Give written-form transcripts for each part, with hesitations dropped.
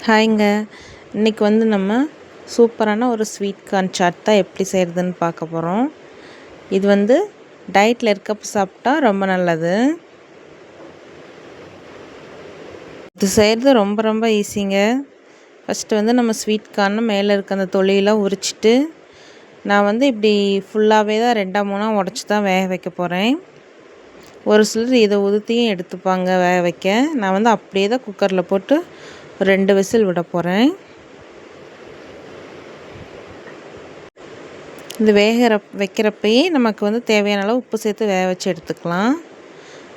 ஹாய்ங்க. இன்றைக்கி நம்ம சூப்பரான ஒரு ஸ்வீட் கார்ன் சாட் தான் எப்படி செய்கிறதுன்னு பார்க்க போகிறோம். இது டயட்டில் இருக்கப்போ சாப்பிட்டா ரொம்ப நல்லது. இது செய்கிறது ரொம்ப ரொம்ப ஈஸிங்க. ஃபஸ்ட்டு நம்ம ஸ்வீட் கார்னை மேலே இருக்க அந்த தொலியெல்லாம் உரிச்சிட்டு, நான் இப்படி ஃபுல்லாகவே தான் 2 உடச்சி தான் வேக வைக்க போகிறேன். ஒரு சிலர் இதை உதுத்தியும் எடுத்துப்பாங்க வேக வைக்க. நான் அப்படியே தான் குக்கரில் போட்டு 2 விசில் விட போகிறேன். இது வைக்கிறப்பயே நமக்கு தேவையான அளவு உப்பு சேர்த்து வேக வச்சு எடுத்துக்கலாம்.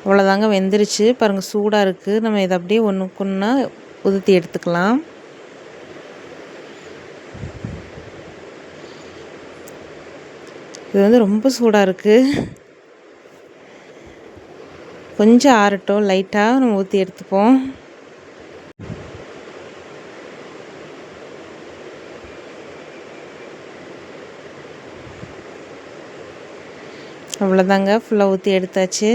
அவ்வளோதாங்க, வெந்துருச்சு பாருங்கள், சூடாக இருக்குது. நம்ம இதை அப்படியே ஒன்றுக்கு ஒன்றா உதுத்தி எடுத்துக்கலாம். இது ரொம்ப சூடாக இருக்குது. கொஞ்சம் ஆறட்டும், லைட்டாக நம்ம ஊற்றி எடுத்துப்போம். அவ்வளோதாங்க, ஃபுல்லாக ஊற்றி எடுத்தாச்சு.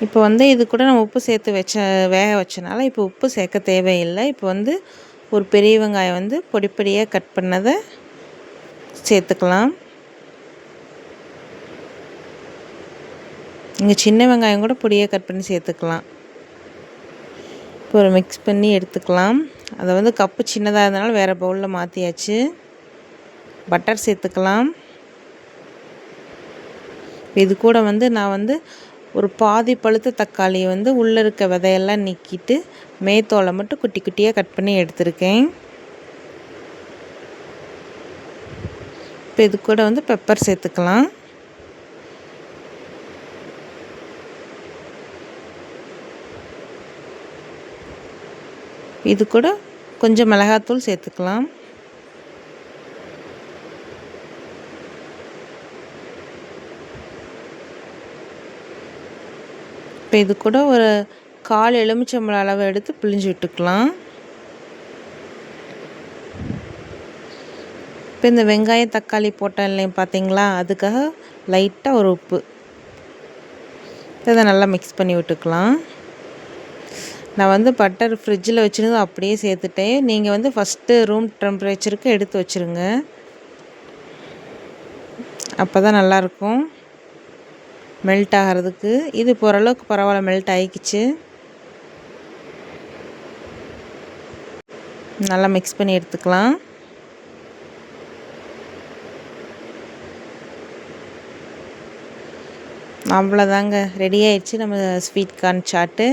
இப்போ இது கூட நம்ம உப்பு சேர்த்து வேக வச்சனால இப்போ உப்பு சேர்க்க தேவையில்லை. இப்போ ஒரு பெரிய வெங்காயம் பொடியாக கட் பண்ணதை சேர்த்துக்கலாம். இங்கே சின்ன வெங்காயம் கூட பொடியாக கட் பண்ணி சேர்த்துக்கலாம். இப்போ ஒரு மிக்ஸ் பண்ணி எடுத்துக்கலாம். அதை கப்பு சின்னதாக இருந்தனால வேறு பவுலில் மாற்றியாச்சு. பட்டர் சேர்த்துக்கலாம். இது கூட நான் ஒரு பாதி பழுத்த தக்காளியை உள்ளே இருக்க விதையெல்லாம் நீக்கிட்டு மேத்தோலை மட்டும் குட்டி குட்டியாக கட் பண்ணி எடுத்திருக்கேன். இப்போ இது கூட பெப்பர் சேர்த்துக்கலாம். இது கூட கொஞ்சம் மிளகாத்தூள் சேர்த்துக்கலாம். இப்போ இது கூட ஒரு 1/4 எலுமிச்சம்பழம் அளவு எடுத்து பிழிஞ்சு விட்டுக்கலாம். இப்போ இந்த வெங்காயம் தக்காளி போட்டேன் இல்லையா பார்த்தீங்களா, அதுக்காக லைட்டாக ஒரு உப்பு. இதை நல்லா மிக்ஸ் பண்ணி விட்டுக்கலாம். நான் பட்டர் ஃப்ரிட்ஜில் வச்சுருந்து அப்படியே சேர்த்துட்டேன். நீங்கள் ஃபஸ்ட்டு ரூம் டெம்பரேச்சருக்கு எடுத்து வச்சுருங்க, அப்போ தான் நல்லாயிருக்கும் மெல்ட் ஆகிறதுக்கு. இது இப்போ ஓரளவுக்கு பரவாயில்ல, மெல்ட் ஆகிக்கிச்சு. நல்லா மிக்ஸ் பண்ணி எடுத்துக்கலாம். அவ்வளோதாங்க, ரெடி ஆயிடுச்சு நம்ம ஸ்வீட் கார்ன் சாட்டு.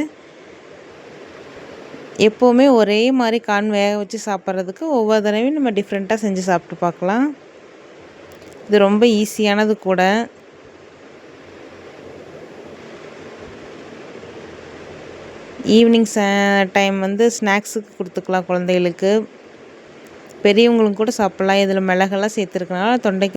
எப்போவுமே ஒரே மாதிரி கார்ன் வேக வச்சு சாப்பிட்றதுக்கு ஒவ்வொரு தடவையும் நம்ம டிஃப்ரெண்ட்டாக செஞ்சு சாப்பிட்டு பார்க்கலாம். இது ரொம்ப ஈஸியானது கூட. ஈவினிங் டைம் ஸ்நாக்ஸுக்கு கொடுத்துக்கலாம் குழந்தைகளுக்கு. பெரியவங்களும் கூட சாப்பிட்லாம். இதில் மிளகெல்லாம் சேர்த்துருக்கனால தொண்டைக்கு